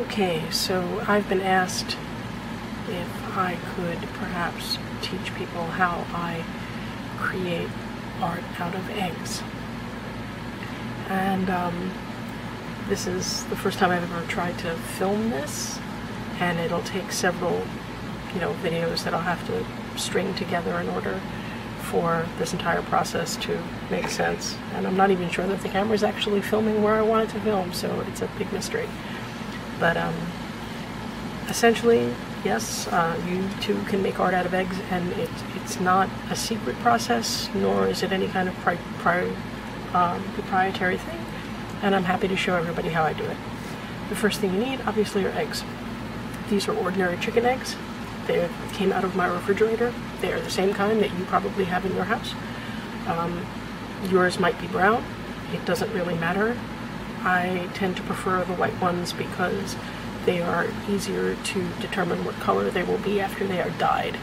Okay, so I've been asked if I could perhaps teach people how I create art out of eggs. And this is the first time I've ever tried to film this, and it'll take several, videos that I'll have to string together in order for this entire process to make sense. And I'm not even sure that the camera's actually filming where I want it to film, so it's a big mystery. But essentially, yes, you too can make art out of eggs, and it's not a secret process, nor is it any kind of proprietary thing, and I'm happy to show everybody how I do it. The first thing you need, obviously, are eggs. These are ordinary chicken eggs. They came out of my refrigerator. They are the same kind that you probably have in your house. Yours might be brown. It doesn't really matter. I tend to prefer the white ones because they are easier to determine what color they will be after they are dyed.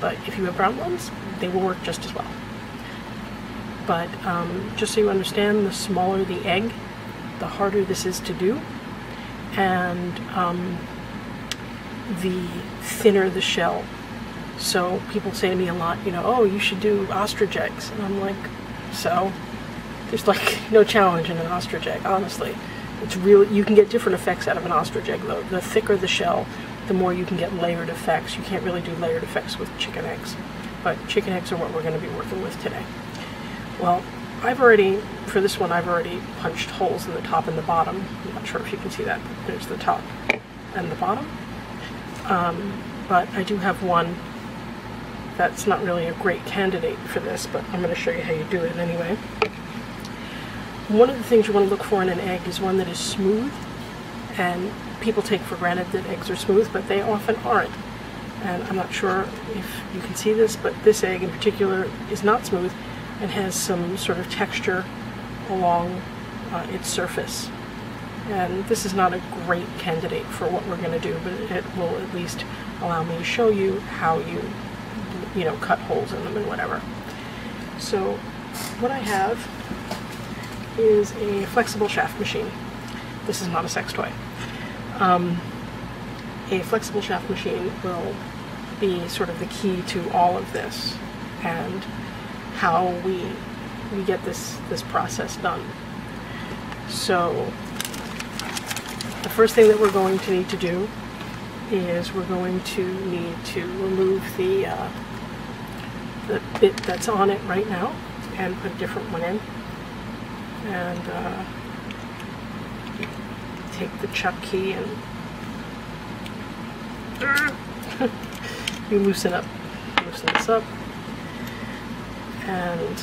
But if you have brown ones, they will work just as well. But just so you understand, the smaller the egg, the harder this is to do, and the thinner the shell. So people say to me a lot, oh, you should do ostrich eggs. And I'm like, so? There's like no challenge in an ostrich egg, honestly. It's really, you can get different effects out of an ostrich egg though. The thicker the shell, the more you can get layered effects. You can't really do layered effects with chicken eggs. But chicken eggs are what we're going to be working with today. Well, for this one, I've already punched holes in the top and the bottom. I'm not sure if you can see that, but there's the top and the bottom. But I do have one that's not really a great candidate for this, but I'm going to show you how you do it anyway. One of the things you want to look for in an egg is one that is smooth, and people take for granted that eggs are smooth, but they often aren't. And I'm not sure if you can see this, but this egg in particular is not smooth and has some sort of texture along its surface. And this is not a great candidate for what we're going to do, but it will at least allow me to show you how you cut holes in them and whatever. So what I have is a flexible shaft machine. This is not a sex toy. A flexible shaft machine will be sort of the key to all of this and how we get this process done. So the first thing that we're going to need to do is we're going to need to remove the bit that's on it right now and put a different one in. And take the chuck key and you loosen this up. And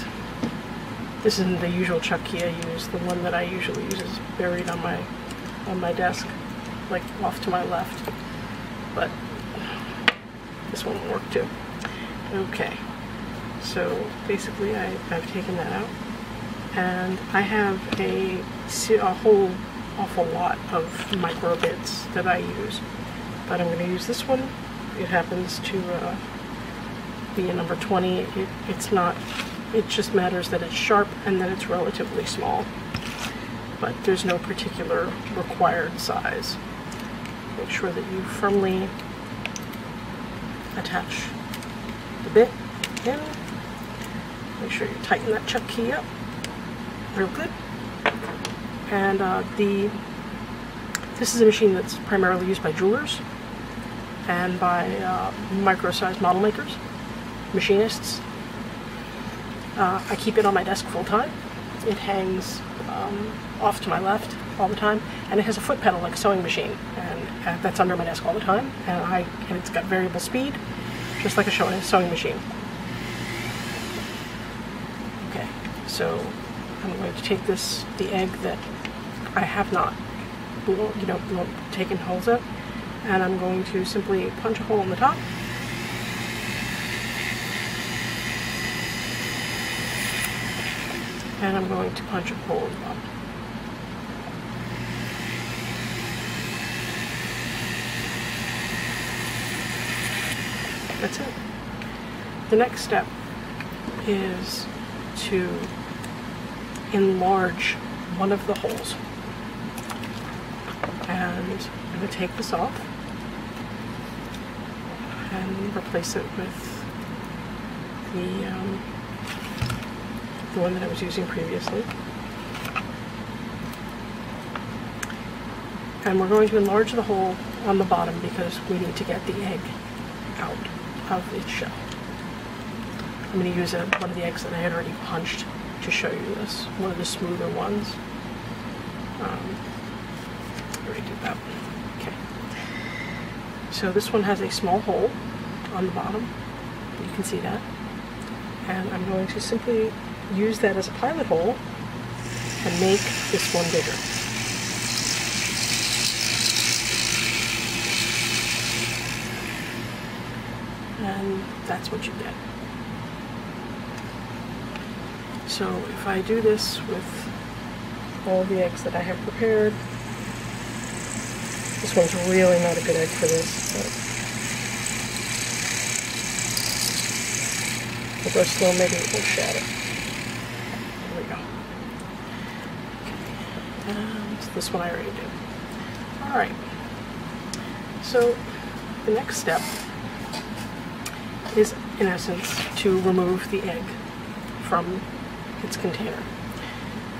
this isn't the usual chuck key I use. The one that I usually use is buried on my desk, like off to my left. But this one will work too. Okay, so basically I've taken that out. And I have a whole awful lot of micro bits that I use. But I'm going to use this one. It happens to be a number 20. It just matters that it's sharp and that it's relatively small. But there's no particular required size. Make sure that you firmly attach the bit in. Make sure you tighten that chuck key up real good. And this is a machine that's primarily used by jewelers and by micro-sized model makers, machinists. I keep it on my desk full time. It hangs off to my left all the time, and it has a foot pedal like a sewing machine, and that's under my desk all the time. And it's got variable speed, just like a sewing machine. Okay, so I'm going to take the egg that I have not, taken holes of, and I'm going to simply punch a hole in the top. And I'm going to punch a hole in the bottom. That's it. The next step is to enlarge one of the holes. And And I'm going to take this off and replace it with the one that I was using previously. And we're going to enlarge the hole on the bottom because we need to get the egg out of its shell. I'm going to use one of the eggs that I had already punched to show you this, one of the smoother ones. Already did that. Okay. So this one has a small hole on the bottom. You can see that. And I'm going to simply use that as a pilot hole and make this one bigger. And that's what you get. So if I do this with all the eggs that I have prepared, this one's really not a good egg for this, but we'll go slow, maybe it will shatter. There we go. Okay. And this one I already did. Alright. So the next step is, in essence, to remove the egg from its container.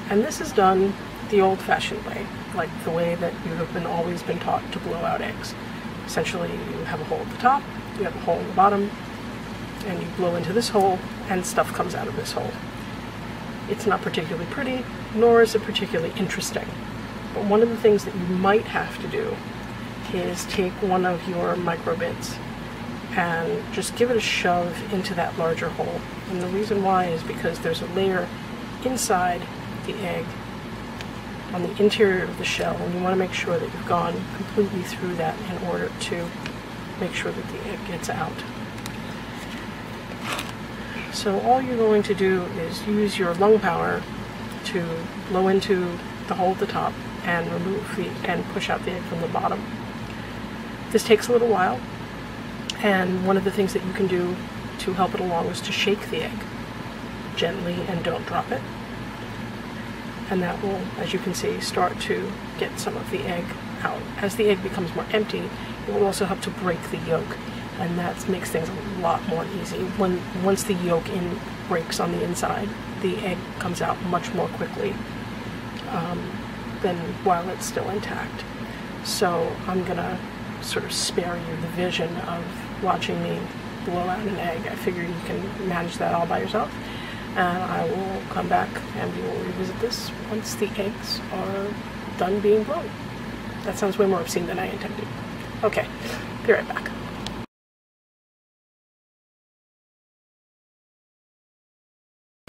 And this is done the old-fashioned way, like the way that you have always been taught to blow out eggs. Essentially, you have a hole at the top, you have a hole in the bottom, and you blow into this hole, and stuff comes out of this hole. It's not particularly pretty, nor is it particularly interesting. But one of the things that you might have to do is take one of your microbits and just give it a shove into that larger hole. And the reason why is because there's a layer inside the egg on the interior of the shell, and you want to make sure that you've gone completely through that in order to make sure that the egg gets out. So all you're going to do is use your lung power to blow into the hole at the top and and push out the egg from the bottom. This takes a little while, and one of the things that you can do to help it along is to shake the egg gently and don't drop it. And that will, as you can see, start to get some of the egg out. As the egg becomes more empty, it will also help to break the yolk, and that makes things a lot more easy. Once the yolk breaks on the inside, the egg comes out much more quickly than while it's still intact. So I'm gonna sort of spare you the vision of watching me blow out an egg. I figure you can manage that all by yourself. And I will come back and we will revisit this once the eggs are done being blown. That sounds way more obscene than I intended. Okay, be right back.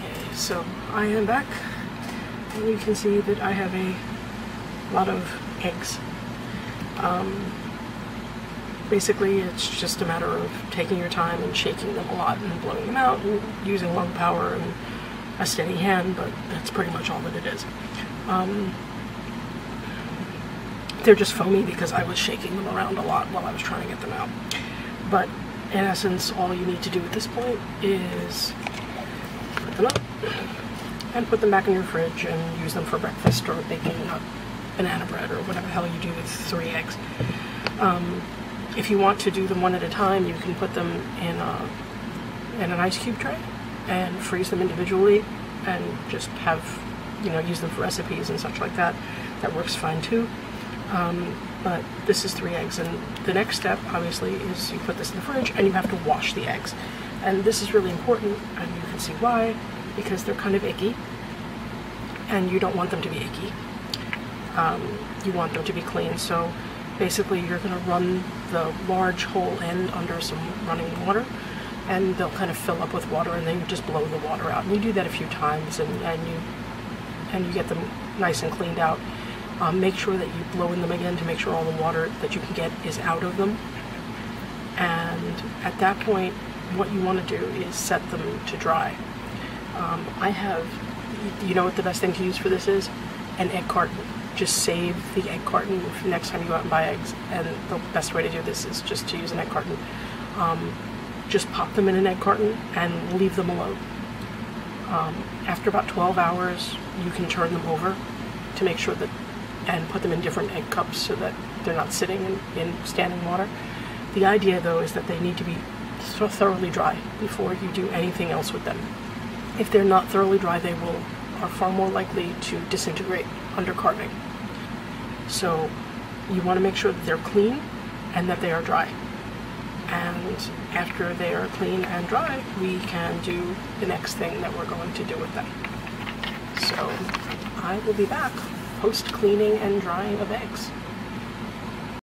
Okay, so I am back, and you can see that I have a lot of eggs. Basically, it's just a matter of taking your time and shaking them a lot and blowing them out and using lung power and a steady hand, but that's pretty much all that it is. They're just foamy because I was shaking them around a lot while I was trying to get them out. But in essence, all you need to do at this point is put them up and put them back in your fridge and use them for breakfast or baking banana bread or whatever the hell you do with 3 eggs. If you want to do them one at a time, you can put them in an ice cube tray and freeze them individually and just have, use them for recipes and such like that. That works fine too. But this is 3 eggs, and the next step, obviously, is you put this in the fridge and you have to wash the eggs. And this is really important, and you can see why, because they're kind of icky, and you don't want them to be icky. You want them to be clean, so basically you're going to run the large whole end under some running water, and they'll kind of fill up with water, and then you just blow the water out. And you do that a few times, and you get them nice and cleaned out. Make sure that you blow in them again to make sure all the water that you can get is out of them. And at that point, what you want to do is set them to dry. I have, you know what the best thing to use for this is? An egg carton. Just save the egg carton for next time you go out and buy eggs, and the best way to do this is just to use an egg carton. Just pop them in an egg carton and leave them alone. After about 12 hours, you can turn them over to make sure that and put them in different egg cups so that they're not sitting in standing water. The idea though is that they need to be so thoroughly dry before you do anything else with them. If they're not thoroughly dry, they are far more likely to disintegrate under carving. So you want to make sure that they're clean and that they are dry. And after they are clean and dry, we can do the next thing that we're going to do with them. So I will be back post cleaning and drying of eggs.